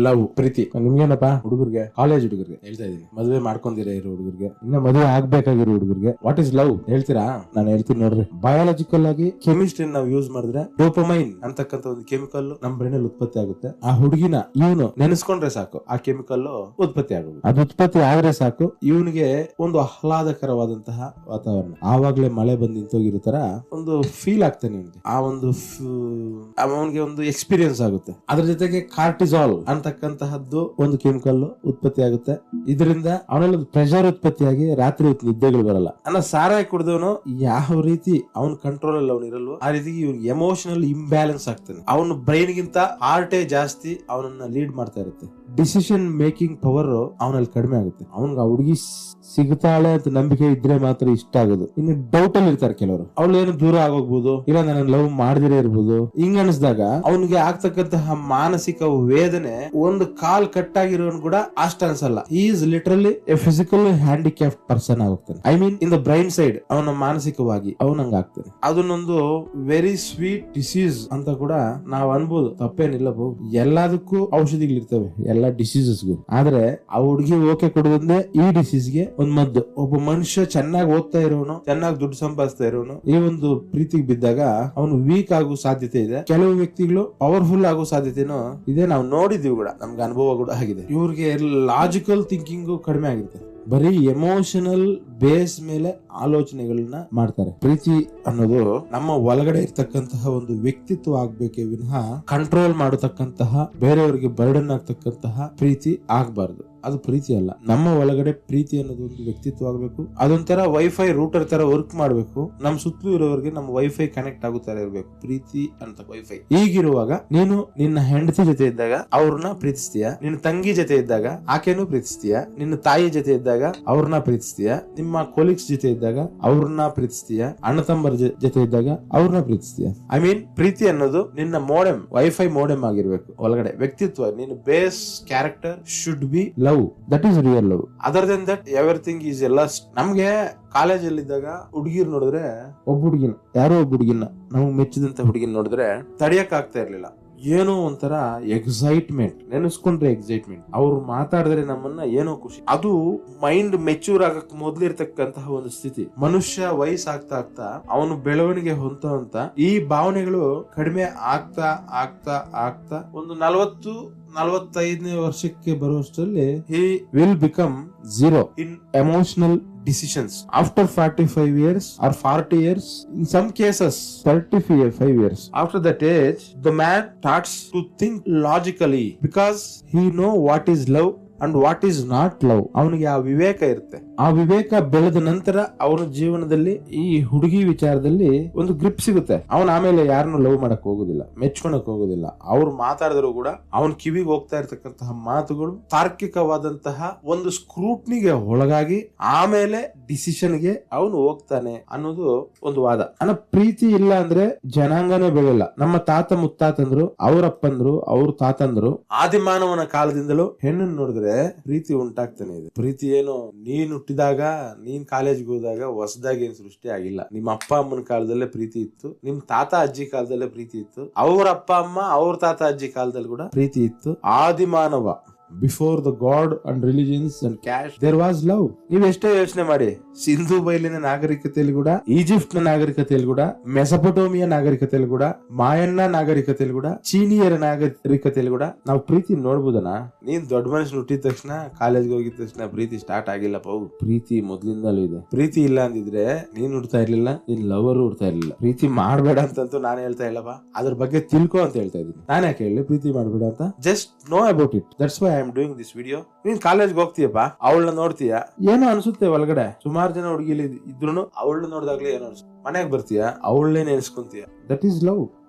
Love, ಪ್ರೀತಿ. ನಿಮ್ಗೇನಪ್ಪ, ಹುಡುಗರಿಗೆ, college ಹುಡುಗರಿಗೆ ಹೇಳ್ತಾ ಇದೀನಿ, ಮದುವೆ ಮಾಡ್ಕೊಂಡಿರೋ ಇರೋ ಹುಡುಗರಿಗೆ, ಇನ್ನ ಮದುವೆ ಆಗ್ಬೇಕಾಗಿರೋ ಹುಡುಗರಿಗೆ ವಾಟ್ ಇಸ್ ಲವ್ ಹೇಳ್ತೀರಾ? ನಾನು ಹೇಳ್ತೀನಿ ನೋಡ್ರಿ. ಬಯಾಲಜಿಕಲ್ ಆಗಿ ಕೆಮಿಸ್ಟ್ರಿ ನಾವು ಯೂಸ್ ಮಾಡಿದ್ರೆ ಡೋಪಮೈನ್ ಅಂತಕ್ಕಂಥ ಒಂದು ಕೆಮಿಕಲ್ ನಮ್ ಬ್ರೈನ್ ಅಲ್ಲಿ ಉತ್ಪತ್ತಿ ಆಗುತ್ತೆ. ಆ ಹುಡುಗಿನ ಇವನು ನೆನೆಸ್ಕೊಂಡ್ರೆ ಸಾಕು, ಆ ಕೆಮಿಕಲ್ ಉತ್ಪತ್ತಿ ಆಗುತ್ತೆ. ಅದು ಉತ್ಪತ್ತಿ ಆದ್ರೆ ಸಾಕು, ಇವನಿಗೆ ಒಂದು ಆಹ್ಲಾದಕರವಾದಂತಹ ವಾತಾವರಣ, ಆವಾಗ್ಲೇ ಮಳೆ ಬಂದು ನಿಂತೋಗಿರೋ ತರ ಒಂದು ಫೀಲ್ ಆಗ್ತಾನೆ ಇವನಿಗೆ. ಆ ಒಂದು ಅವನಿಗೆ ಒಂದು ಎಕ್ಸ್ಪೀರಿಯನ್ಸ್ ಆಗುತ್ತೆ. ಅದ್ರ ಜೊತೆಗೆ ಕಾರ್ಟಿಸಾಲ್ ಅಂತಕ್ಕಂತಹದ್ದು ಒಂದು ಕೆಮಿಕಲ್ ಉತ್ಪತ್ತಿ ಆಗುತ್ತೆ. ಇದರಿಂದ ಅವನಲ್ಲಿ ಪ್ರೆಷರ್ ಉತ್ಪತ್ತಿಯಾಗಿ ರಾತ್ರಿ ಹೊತ್ತು ನಿದ್ದೆಗಳು ಬರಲ್ಲ. ಸಾರಾಯಿ ಕುಡಿದವನು ಯಾವ ರೀತಿ ಅವನ ಕಂಟ್ರೋಲ್ ಅಲ್ಲಿ ಅವನು ಇರಲ್ವೋ ಆ ರೀತಿ ಇವ್ನಿಗೆ ಎಮೋಷನಲ್ ಇಂಬ್ಯಾಲೆನ್ಸ್ ಆಗ್ತಾನೆ. ಅವನ ಬ್ರೈನ್ ಗಿಂತ ಹಾರ್ಟೇ ಜಾಸ್ತಿ ಅವನನ್ನ ಲೀಡ್ ಮಾಡ್ತಾ ಇರುತ್ತೆ. ಡಿಸಿಷನ್ ಮೇಕಿಂಗ್ ಪವರ್ ಅವನಲ್ಲಿ ಕಡಿಮೆ ಆಗುತ್ತೆ. ಅವನ್ಗೆ ಆ ಹುಡುಗಿ ಸಿಗುತ್ತಾಳೆ ಅಂತ ನಂಬಿಕೆ ಇದ್ರೆ ಮಾತ್ರ ಇಷ್ಟ ಆಗೋದು. ಇನ್ನು ಡೌಟ್ ಅಲ್ಲಿ ಇರ್ತಾರೆ ಕೆಲವರು, ಅವಳು ಏನು ದೂರ ಆಗೋಗ್ಬೋದು, ಇಲ್ಲ ನಾನು ಲವ್ ಮಾಡದಿರೇ ಇರ್ಬೋದು. ಹಿಂಗ ಅನಿಸಿದಾಗ ಅವನಿಗೆ ಆಗ್ತಕ್ಕಂತಹ ಮಾನಸಿಕ ವೇದನೆ ಒಂದು ಕಾಲ್ ಕಟ್ಟಾಗಿರೋನ್ ಕೂಡ ಅಷ್ಟ ಅನ್ಸಲ್ಲ. Is literally a physical handicapped person ಆಗೋಗ್ತಾನೆ. I mean in the brain side ಅವನ ಮಾನಸಿಕವಾಗಿ ಅವನಂಗ ಆಗ್ತಾನೆ. ಅದನ್ನೊಂದು ವೆರಿ ಸ್ವೀಟ್ ಡಿಸೀಸ್ ಅಂತ ಕೂಡ ನಾವು ಅನ್ಬೋದು, ತಪ್ಪೇನಿಲ್ಲ. ಎಲ್ಲದಕ್ಕೂ ಔಷಧಿಗಳಿರ್ತವೆ, ಎಲ್ಲಾ ಡಿಸೀಸಸ್ಗೂ. ಆದ್ರೆ ಆ ಹುಡುಗಿ ಓಕೆ ಕೊಡುವುದೇ ಈ ಡಿಸೀಸ್ಗೆ ಒಂದ್ ಮದ್ದು. ಒಬ್ಬ ಮನುಷ್ಯ ಚೆನ್ನಾಗಿ ಓದ್ತಾ ಇರೋನು, ಚೆನ್ನಾಗಿ ದುಡ್ಡು ಸಂಪಾದಿಸ್ತಾ ಇರೋನು, ಈ ಒಂದು ಪ್ರೀತಿಗೆ ಬಿದ್ದಾಗ ಅವನು ವೀಕ್ ಆಗೋ ಸಾಧ್ಯತೆ ಇದೆ. ಕೆಲವು ವ್ಯಕ್ತಿಗಳು ಪವರ್ಫುಲ್ ಆಗೋ ಸಾಧ್ಯತೆನೂ ಇದೆ. ನಾವು ನೋಡಿದೀವಿ ಕೂಡ, ನಮ್ಗೆ ಅನುಭವ ಕೂಡ ಆಗಿದೆ. ಇವ್ರಿಗೆ ಲಾಜಿಕಲ್ ಥಿಂಕಿಂಗ್ ಕಡಿಮೆ ಆಗಿದೆ, ಬರೀ ಎಮೋಷನಲ್ ಬೇಸ್ ಮೇಲೆ ಆಲೋಚನೆಗಳನ್ನ ಮಾಡ್ತಾರೆ. ಪ್ರೀತಿ ಅನ್ನೋದು ನಮ್ಮ ಒಳಗಡೆ ಇರ್ತಕ್ಕಂತಹ ಒಂದು ವ್ಯಕ್ತಿತ್ವ ಆಗ್ಬೇಕೇ ವಿನಃ ಕಂಟ್ರೋಲ್ ಮಾಡತಕ್ಕಂತಹ, ಬೇರೆಯವರಿಗೆ ಬರ್ಡನ್ ಆಗ್ತಕ್ಕಂತಹ ಪ್ರೀತಿ ಆಗ್ಬಾರ್ದು. ಅದು ಪ್ರೀತಿ ಅಲ್ಲ. ನಮ್ಮ ಒಳಗಡೆ ಪ್ರೀತಿ ಅನ್ನೋದು ಒಂದು ವ್ಯಕ್ತಿತ್ವ ಆಗ್ಬೇಕು. ಅದೊಂಥರ ವೈಫೈ ರೂಟರ್ ತರ ವರ್ಕ್ ಮಾಡ್ಬೇಕು. ನಮ್ ಸುತ್ತಲೂ ಇರೋರಿಗೆ ನಮ್ಮ ವೈಫೈ ಕನೆಕ್ಟ್ ಆಗೋ ತರ ಇರ್ಬೇಕು ಪ್ರೀತಿ ಅಂತ ವೈಫೈ. ಈಗಿರುವಾಗ ನೀನು ನಿನ್ನ ಹೆಂಡತಿ ಜೊತೆ ಇದ್ದಾಗ ಅವ್ರನ್ನ ಪ್ರೀತಿಸ್ತೀಯ, ನಿನ್ನ ತಂಗಿ ಜೊತೆ ಇದ್ದಾಗ ಆಕೆನೂ ಪ್ರೀತಿಸ್ತೀಯ, ನಿನ್ನ ತಾಯಿ ಜೊತೆ ಇದ್ದಾಗ ಅವ್ರನ್ನ ಪ್ರೀತಿಸ್ತೀಯ, ನಿಮ್ಮ ಕೊಲೀಗ್ಸ್ ಜೊತೆ ಇದ್ದಾಗ ಅವ್ರನ್ನ ಪ್ರೀತಿಸ್ತೀಯ, ಅಣ್ಣ ತಮ್ಮರ ಜೊತೆ ಇದ್ದಾಗ ಅವ್ರನ್ನ ಪ್ರೀತಿಸ್ತೀಯ. ಐ ಮೀನ್ ಪ್ರೀತಿ ಅನ್ನೋದು ನಿನ್ನ ಮೋಡೆಮ್, ವೈಫೈ ಮೋಡೆಮ್ ಆಗಿರ್ಬೇಕು ಒಳಗಡೆ. ವ್ಯಕ್ತಿತ್ವ, ನಿನ್ನ base character should be love. That is real love. Other than that everything is ಎಲ್ಲ. ನಮ್ಗೆ ಕಾಲೇಜಲ್ಲಿ ಇದ್ದಾಗ ಹುಡುಗಿರ್ ನೋಡಿದ್ರೆ, ಒಬ್ಬ ಹುಡುಗಿನ, ಯಾರೋ ಒಬ್ಬ ಹುಡುಗಿನ, ನಮ್ಗೆ ಮೆಚ್ಚಿದಂತ ಹುಡುಗಿನ ನೋಡಿದ್ರೆ ತಡಿಯಕ್ ಆಗ್ತಾ ಇರ್ಲಿಲ್ಲ. ಏನೋ ಒಂಥರ ಎಕ್ಸೈಟ್ಮೆಂಟ್, ನೆನೆಸ್ಕೊಂಡ್ರೆ ಎಕ್ಸೈಟ್ಮೆಂಟ್. ಅವ್ರು ಮಾತಾಡಿದ್ರೆ ನಮ್ಮನ್ನ ಏನೋ ಖುಷಿ. ಅದು ಮೈಂಡ್ ಮೆಚೂರ್ ಆಗಕ್ ಮೊದ್ಲಿರ್ತಕ್ಕಂತಹ ಒಂದು ಸ್ಥಿತಿ. ಮನುಷ್ಯ ವಯಸ್ಸಾಗ್ತಾ ಆಗ್ತಾ ಅವನು ಬೆಳವಣಿಗೆ ಹೊಂತ ಈ ಭಾವನೆಗಳು ಕಡಿಮೆ ಆಗ್ತಾ ಆಗ್ತಾ ಆಗ್ತಾ ಒಂದು 40-45ನೇ ವರ್ಷಕ್ಕೆ ಬರುವಷ್ಟರಲ್ಲಿ he will become zero in emotional decisions. After 45 years or 40 years, in some cases 35 years, after that age the man starts to think logically because he know what is love and what is not love. ಅವನಿಗೆ ಆ ವಿವೇಕ ಇರುತ್ತೆ. ಆ ವಿವೇಕ ಬೆಳೆದ ನಂತರ ಅವನ ಜೀವನದಲ್ಲಿ ಈ ಹುಡುಗಿ ವಿಚಾರದಲ್ಲಿ ಒಂದು ಗ್ರಿಪ್ ಸಿಗುತ್ತೆ. ಅವನ್ ಆಮೇಲೆ ಯಾರನ್ನು ಲವ್ ಮಾಡಕ್ ಹೋಗುದಿಲ್ಲ, ಮೆಚ್ಕೊಳಕ್ ಹೋಗುದಿಲ್ಲ. ಅವ್ರು ಮಾತಾಡಿದ್ರು ಕೂಡ ಅವನ್ ಕಿವಿಗೆ ಹೋಗ್ತಾ ಇರ್ತಕ್ಕಂತಹ ಮಾತುಗಳು ತಾರ್ಕಿಕವಾದಂತಹ ಒಂದು ಸ್ಕ್ರೂಟ್ನಿಗೆ ಒಳಗಾಗಿ ಆಮೇಲೆ ಡಿಸಿಷನ್ಗೆ ಅವನು ಹೋಗ್ತಾನೆ ಅನ್ನೋದು ಒಂದು ವಾದ. ಪ್ರೀತಿ ಇಲ್ಲ ಅಂದ್ರೆ ಜನಾಂಗನೇ ಬೆಳೆಯಲ್ಲ. ನಮ್ಮ ತಾತ ಮುತ್ತಾತಂದ್ರು, ಅವರಪ್ಪಂದ್ರು, ಅವ್ರ ತಾತಂದ್ರು, ಆದಿಮಾನವನ ಕಾಲದಿಂದಲೂ ಹೆಣ್ಣನ್ನು ನೋಡಿದ್ರೆ ಪ್ರೀತಿ ಉಂಟಾಗ್ತಾನೆ ಇದೆ. ಪ್ರೀತಿ ಏನು ನೀನ್ ಹುಟ್ಟಿದಾಗ, ನೀನ್ ಕಾಲೇಜ್ಗೆ ಹೋದಾಗ ಹೊಸದಾಗಿ ಏನ್ ಸೃಷ್ಟಿ ಆಗಿಲ್ಲ. ನಿಮ್ಮ ಅಪ್ಪ ಅಮ್ಮನ ಕಾಲದಲ್ಲೇ ಪ್ರೀತಿ ಇತ್ತು, ನಿಮ್ ತಾತ ಅಜ್ಜಿ ಕಾಲದಲ್ಲೇ ಪ್ರೀತಿ ಇತ್ತು, ಅವ್ರ ಅಪ್ಪ ಅಮ್ಮ ಅವ್ರ ತಾತ ಅಜ್ಜಿ ಕಾಲದಲ್ಲಿ ಕೂಡ ಪ್ರೀತಿ ಇತ್ತು. ಆದಿಮಾನವ, before the god and religions and cash there was love. ನೀವ್ ಎಷ್ಟೇ ಯೋಚನೆ ಮಾಡಿ, ಸಿಂಧು ಬಯಲಿನ ನಾಗರಿಕತೆಯಲ್ಲಿ ಕೂಡ, ಈಜಿಪ್ಟ್ ನ ನಾಗರಿಕತೆಯಲ್ಲಿ ಕೂಡ, ಮೆಸಪೊಟೋಮಿಯಾ ನಾಗರಿಕತೆಯಲ್ಲಿ ಕೂಡ, ಮಾಯನ್ನ ನಾಗರಿಕತೆಯಲ್ಲಿ ಕೂಡ, ಚೀನಿಯರ ನಾಗರಿಕತೆಯಲ್ಲಿ ಕೂಡ ನಾವು ಪ್ರೀತಿ ನೋಡ್ಬೋದನ? ನೀನ್ ದೊಡ್ಡ ಮನುಷ್ಯನ ಹುಟ್ಟಿದ ತಕ್ಷಣ, ಕಾಲೇಜ್ಗೆ ಹೋಗಿದ ತಕ್ಷಣ ಪ್ರೀತಿ ಸ್ಟಾರ್ಟ್ ಆಗಿಲ್ಲಪ್ಪ. ಪ್ರೀತಿ ಮೊದ್ಲಿಂದಲೂ ಇದೆ. ಪ್ರೀತಿ ಇಲ್ಲ ಅಂದಿದ್ರೆ ನೀನ್ ಹುಡ್ತಾ ಇರ್ಲಿಲ್ಲ, ನಿನ್ ಲವರ್ ಹುಡ್ತಾ ಇರ್ಲಿಲ್ಲ. ಪ್ರೀತಿ ಮಾಡ್ಬೇಡ ಅಂತಂತೂ ನಾನು ಹೇಳ್ತಾ ಇಲ್ಲಪ್ಪ, ಅದ್ರ ಬಗ್ಗೆ ತಿಳ್ಕೊ ಅಂತ ಹೇಳ್ತಾ ಇದ್ದೀನಿ. ನಾನು ಯಾಕೆ ಹೇಳಿ ಪ್ರೀತಿ ಮಾಡ್ಬೇಡ ಅಂತ? Just know about it. That's why I am doing this video. ನೀನ್ ಕಾಲೇಜ್ಗೆ ಹೋಗ್ತೀಯಪ್ಪ, ಅವಳನ್ನ ನೋಡ್ತೀಯ, ಏನೋ ಅನ್ಸುತ್ತೆ ಒಳಗಡೆ. ಸುಮಾರು ಜನ ಹುಡುಗಿಲಿ ಇದ್ರು ಅವಳನ್ನ ನೋಡಿದಾಗ್ಲೇ ಏನೋ ಅನ್ಸುತ್ತೆ. ಮನೆಗ್ ಬರ್ತೀಯ, ಅವಳನ್ನೇ ನೆನೆಸ್ಕೊಂತೀಯ. That is love.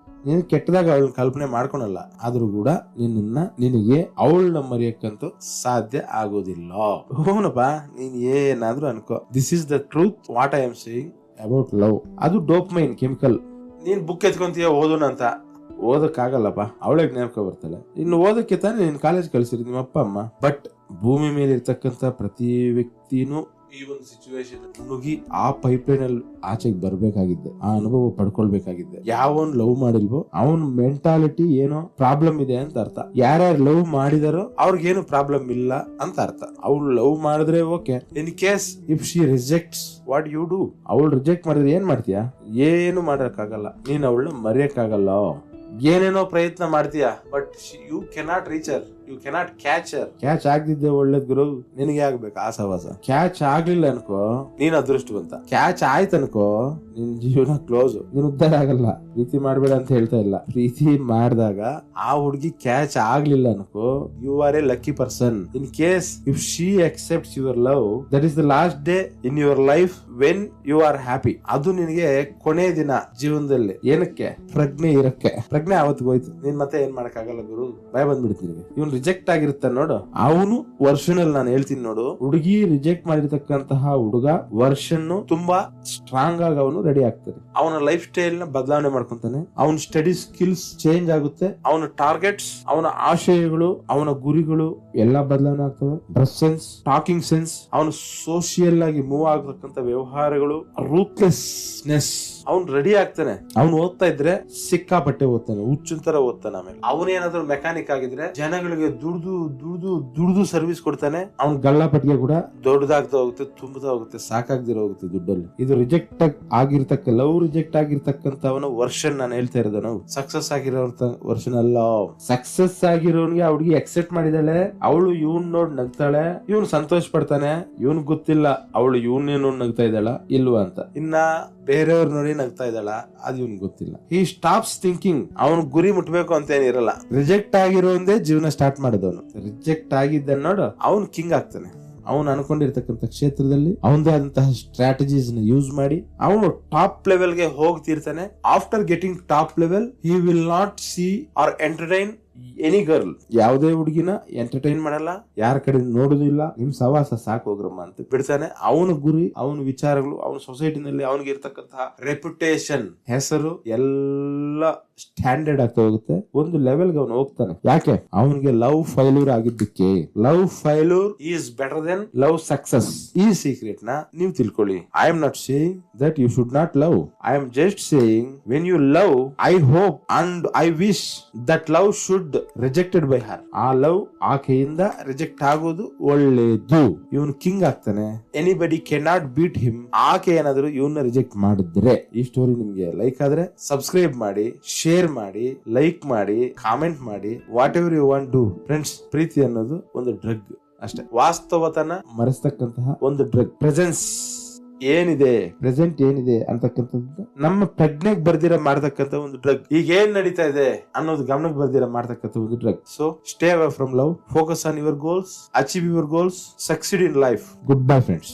ನೀನು ಕೆಟ್ಟದಾಗ ಅವಳ ಕಲ್ಪನೆ ಮಾಡ್ಕೊಳಲ್ಲ, ಆದ್ರೂ ಕೂಡ ನಿನಗೆ ಅವಳನ್ನ ಮರೆಯಕ್ಕಂತೂ ಸಾಧ್ಯ ಆಗೋದಿಲ್ಲ. ಹೋನಪ್ಪ, ನೀನ್ ಏನಾದ್ರೂ ಅನ್ಕೋ. This is the truth what I am saying about love. ಅದು ಡೋಪಮೈನ್ ಕೆಮಿಕಲ್. ನೀನ್ ಬುಕ್ ಎತ್ಕೊಂತೀಯ ಓದೋಣ ಅಂತ, ಓದಕ್ಕಾಗಲ್ಲಪ್ಪ, ಅವಳಿಗೆ ನೇಮಕ ಬರ್ತಾಳೆ. ಇನ್ನು ಓದಕ್ಕೆ ತಾನೇ ನೀನ್ ಕಾಲೇಜ್ ಕಳ್ಸಿರಿ ನಿಮ್ಮ ಅಪ್ಪ ಅಮ್ಮ. ಬಟ್ ಭೂಮಿ ಮೇಲೆ ಇರ್ತಕ್ಕಂತ ಪ್ರತಿ ವ್ಯಕ್ತಿನೂ ಈ ಒಂದು ಸಿಚುವೇಶನ್ ಮುಳುಗಿ ಆ ಪೈಪ್ಲೈನ್ ಅಲ್ಲಿ ಆಚೆಗೆ ಬರ್ಬೇಕಾಗಿದ್ದೆ, ಆ ಅನುಭವ ಪಡ್ಕೊಳ್ಬೇಕಾಗಿದ್ದೆ. ಯಾವನ್ ಲವ್ ಮಾಡಿಲ್ವೋ ಅವನ್ ಮೆಂಟಾಲಿಟಿ ಏನೋ ಪ್ರಾಬ್ಲಮ್ ಇದೆ ಅಂತ ಅರ್ಥ. ಯಾರ್ಯಾರು ಲವ್ ಮಾಡಿದಾರೋ ಅವ್ರಿಗೇನು ಪ್ರಾಬ್ಲಮ್ ಇಲ್ಲ ಅಂತ ಅರ್ಥ. ಅವ್ಳು ಲವ್ ಮಾಡಿದ್ರೆ okay. In case if she rejects, what you do? ಅವಳು ರಿಜೆಕ್ಟ್ ಮಾಡಿದ್ರೆ ಏನ್ ಮಾಡ್ತೀಯಾ? ಏನು ಮಾಡಕ್ಕಾಗಲ್ಲ. ನೀನ್ ಅವಳನ್ನ ಮರೆಯಕ್ಕಾಗಲ್ಲ. ಏನೇನೋ ಪ್ರಯತ್ನ ಮಾಡ್ತೀಯಾ, but you cannot reach her, you cannot catch her. Catch ಆಗದಿದ್ದೆ ಒಳ್ಳೇದ್ ಗುರು, ನಿನಗೆ ಆಗ್ಬೇಕು ಆ ಸವಾಸ. ಕ್ಯಾಚ್ ಆಗ್ಲಿಲ್ಲ ಅನ್ಕೋ ನೀನ್ ಅದೃಷ್ಟವಂತ. ಕ್ಯಾಚ್ ಆಯ್ತು ಅನ್ಕೋ ನಿನ್ ಜೀವನ ಕ್ಲೋಸ್, ನೀನ್ ಉದ್ಧಾರ ಆಗಲ್ಲ. ಪ್ರೀತಿ ಮಾಡ್ಬೇಡ ಅಂತ ಹೇಳ್ತಾ ಇಲ್ಲ. ಪ್ರೀತಿ ಮಾಡಿದಾಗ ಆ ಹುಡುಗಿ ಕ್ಯಾಚ್ ಆಗ್ಲಿಲ್ಲ ಅನ್ಕೋ, you are a lucky person. In case if she accepts your love, that is the last day in your life when you are happy. ಅದು ನಿನಗೆ ಕೊನೆ ದಿನ ಜೀವನದಲ್ಲಿ. ಏನಕ್ಕೆ? ಪ್ರಜ್ಞೆ ಇರಕ್ಕೆ. ಪ್ರಜ್ಞೆ ಅವತ್ತು ಹೋಯ್ತು, ನೀನ್ ಮತ್ತೆ ಏನ್ ಮಾಡಕ್ ಆಗಲ್ಲ ಗುರು, ಭಯ ಬಂದ್ಬಿಡ್ತೀನಿ ನಿನಗೆ. ಇವನ್ ರಿಜೆಕ್ಟ್ ಆಗಿರ್ತಾನೆ ನೋಡು, ಅವನು ವರ್ಷನ್ ಅಲ್ಲಿ ನಾನು ಹೇಳ್ತೀನಿ ನೋಡು, ಹುಡುಗಿ ರಿಜೆಕ್ಟ್ ಮಾಡಿರ್ತಕ್ಕಂತಹ ಹುಡುಗ ವರ್ಷನ್ ತುಂಬಾ ಸ್ಟ್ರಾಂಗ್ ಆಗಿ ಅವನು ರೆಡಿ ಆಗ್ತಾನೆ. ಅವನ ಲೈಫ್ ಸ್ಟೈಲ್ ನ ಬದಲಾವಣೆ ಮಾಡ್ಕೊಂತಾನೆ. ಅವನ ಸ್ಟಡಿ ಸ್ಕಿಲ್ಸ್ ಚೇಂಜ್ ಆಗುತ್ತೆ. ಅವನ ಟಾರ್ಗೆಟ್ಸ್, ಅವನ ಆಶಯಗಳು, ಅವನ ಗುರಿಗಳು ಎಲ್ಲ ಬದಲಾವಣೆ ಆಗ್ತವೆ. ಡ್ರೆಸ್ ಸೆನ್ಸ್, ಟಾಕಿಂಗ್ ಸೆನ್ಸ್, ಅವನು ಸೋಷಿಯಲ್ ಆಗಿ ಮೂವ್ ಆಗತಕ್ಕಂತ ವ್ಯವಹಾರಗಳು, ರೂತ್ಲೆಸ್ನೆಸ್, ಅವ್ನು ರೆಡಿ ಆಗ್ತಾನೆ. ಅವ್ನು ಓದ್ತಾ ಇದ್ರೆ ಸಿಕ್ಕಾಪಟ್ಟೆ ಓದ್ತಾನೆ, ಹುಚ್ಚಿನ ತರ ಓದ್ತಾನೆ. ಆಮೇಲೆ ಅವನೇನಾದ್ರೂ ಮೆಕ್ಯಾನಿಕ್ ಆಗಿದ್ರೆ ಜನಗಳಿಗೆ ದುಡ್ದು ಸರ್ವಿಸ್ ಕೊಡ್ತಾನೆ. ಅವ್ನ್ ಗಳ್ಳಪಟ್ಟಿಗೆ ಕೂಡ ದೊಡ್ಡದಾಗ್ತಾ ಹೋಗುತ್ತೆ, ತುಂಬುತ್ತಾ ಹೋಗುತ್ತೆ, ಸಾಕಾಗ್ದಿರೋ ಹೋಗುತ್ತೆ ದುಡ್ಡಲ್ಲಿ. ಇದು ರಿಜೆಕ್ಟ್ ಆಗಿರ್ತಕ್ಕ ಲವ್ ರಿಜೆಕ್ಟ್ ಆಗಿರ್ತಕ್ಕಂಥವನ ವರ್ಷನ್ ನಾನು ಹೇಳ್ತಾ ಇರೋದು. ನಾವು ಸಕ್ಸಸ್ ಆಗಿರೋ ವರ್ಷನ್ ಅಲ್ಲ. ಸಕ್ಸಸ್ ಆಗಿರೋನ್ಗೆ ಹುಡುಗಿ ಎಕ್ಸೆಪ್ಟ್ ಮಾಡಿದಾಳೆ, ಅವಳು ಇವನ್ ನೋಡ್ ನಗ್ತಾಳೆ, ಇವನ್ ಸಂತೋಷ ಪಡ್ತಾನೆ. ಇವನ್ ಗೊತ್ತಿಲ್ಲ ಅವಳು ಇವನೇನು ನಗ್ತಾ ಇದ್ದಾಳ ಇಲ್ವಾ ಅಂತ. ಇನ್ನ ಬೇರೆಯವ್ರ ನೋಡಿ ನಗ್ತಾ ಇದ್ದಾಳ ಅದು ಇವನ್ ಗೊತ್ತಿಲ್ಲ. ಈ ಸ್ಟಾಪ್ಸ್ ಥಿಂಕಿಂಗ್. ಅವನ್ ಗುರಿ ಮುಟ್ಬೇಕು ಅಂತ ಏನಿರಲ್ಲ. ರಿಜೆಕ್ಟ್ ಆಗಿರೋಂದೇ ಜೀವನ ಸ್ಟಾರ್ಟ್ ಮಾಡಿದವನು. ರಿಜೆಕ್ಟ್ ಆಗಿದ್ದ ನೋಡು ಅವನ್ ಕಿಂಗ್ ಆಗ್ತಾನೆ. ಅವನು ಅನ್ಕೊಂಡಿರ್ತಕ್ಕಂಥ ಕ್ಷೇತ್ರದಲ್ಲಿ ಅವನದೇ ಆದಂತಹ ಸ್ಟ್ರಾಟಜೀಸ್ ನ ಯೂಸ್ ಮಾಡಿ ಅವನು ಟಾಪ್ ಲೆವೆಲ್ ಗೆ ಹೋಗ್ತಿರ್ತಾನೆ. After getting top level he will not see or entertain any girl. ಯಾವುದೇ ಹುಡುಗಿನ ಎಂಟರ್ಟೈನ್ ಮಾಡಲ್ಲ, ಯಾರ ಕಡೆ ನೋಡುದಿಲ್ಲ. ನಿಮ್ ಸವಾಸ ಸಾಕು ಹೋಗ್ರಮ್ಮ ಅಂತ ಬಿಡ್ತಾನೆ. ಅವನ ಗುರಿ, ಅವನ ವಿಚಾರಗಳು, ಅವನ ಸೊಸೈಟಿನಲ್ಲಿ ಅವನಿಗೆ ಇರ್ತಕ್ಕಂತಹ ರೆಪ್ಯುಟೇಷನ್, ಹೆಸರು ಎಲ್ಲ ಸ್ಟ್ಯಾಂಡರ್ಡ್ ಆಗ್ತಾ ಹೋಗುತ್ತೆ. ಒಂದು ಲೆವೆಲ್ಗೆ ಅವನು ಹೋಗ್ತಾನೆ. ಯಾಕೆ? ಅವನಿಗೆ ಲವ್ ಫೈಲ್ಯೂರ್ ಆಗಿದ್ದಕ್ಕೆ. Love failure is better than love success. ಈ ಸೀಕ್ರೆಟ್ ನ ನೀವು ತಿಳ್ಕೊಳ್ಳಿ. I am not saying that you should not love. I am just saying when you love, I hope and I wish that love should rejected by her. ಆ love ಆಕೆಯಿಂದ reject ಆಗೋದು ಒಳ್ಳೇದು. ಇವನು king ಆಗ್ತಾನೆ. Anybody can not beat him. ಆಕೆ ಏನಾದ್ರು ಇವನ್ನ reject ಮಾಡಿದ್ರೆ. ಈ ಸ್ಟೋರಿ ನಿಮ್ಗೆ ಲೈಕ್ ಆದ್ರೆ ಸಬ್ಸ್ಕ್ರೈಬ್ ಮಾಡಿ, ಶೇರ್ ಮಾಡಿ, ಲೈಕ್ ಮಾಡಿ, ಕಾಮೆಂಟ್ ಮಾಡಿ, whatever you want do. Friends, ಪ್ರೀತಿ ಅನ್ನೋದು ಒಂದು ಡ್ರಗ್ ಅಷ್ಟೇ. ವಾಸ್ತವತನ ಮರೆಸ್ತಕ್ಕಂತಹ ಒಂದು ಡ್ರಗ್. ಪ್ರೆಸೆನ್ಸ್ ಏನಿದೆ, ಪ್ರೆಸೆಂಟ್ ಏನಿದೆ ಅಂತಕ್ಕಂಥದ್ದು ನಮ್ಮ ಪ್ರಜ್ಞೆಗೆ ಬರ್ದಿರ ಮಾಡ್ತಕ್ಕಂಥ ಒಂದು ಡ್ರಗ್. ಈಗ ಏನ್ ನಡೀತಾ ಇದೆ ಅನ್ನೋದು ಗಮನಕ್ಕೆ ಬರ್ದಿರ ಮಾಡ್ತಕ್ಕಂಥ ಒಂದು drug. So stay away from love, focus on your goals, achieve your goals, succeed in life. Good bye friends.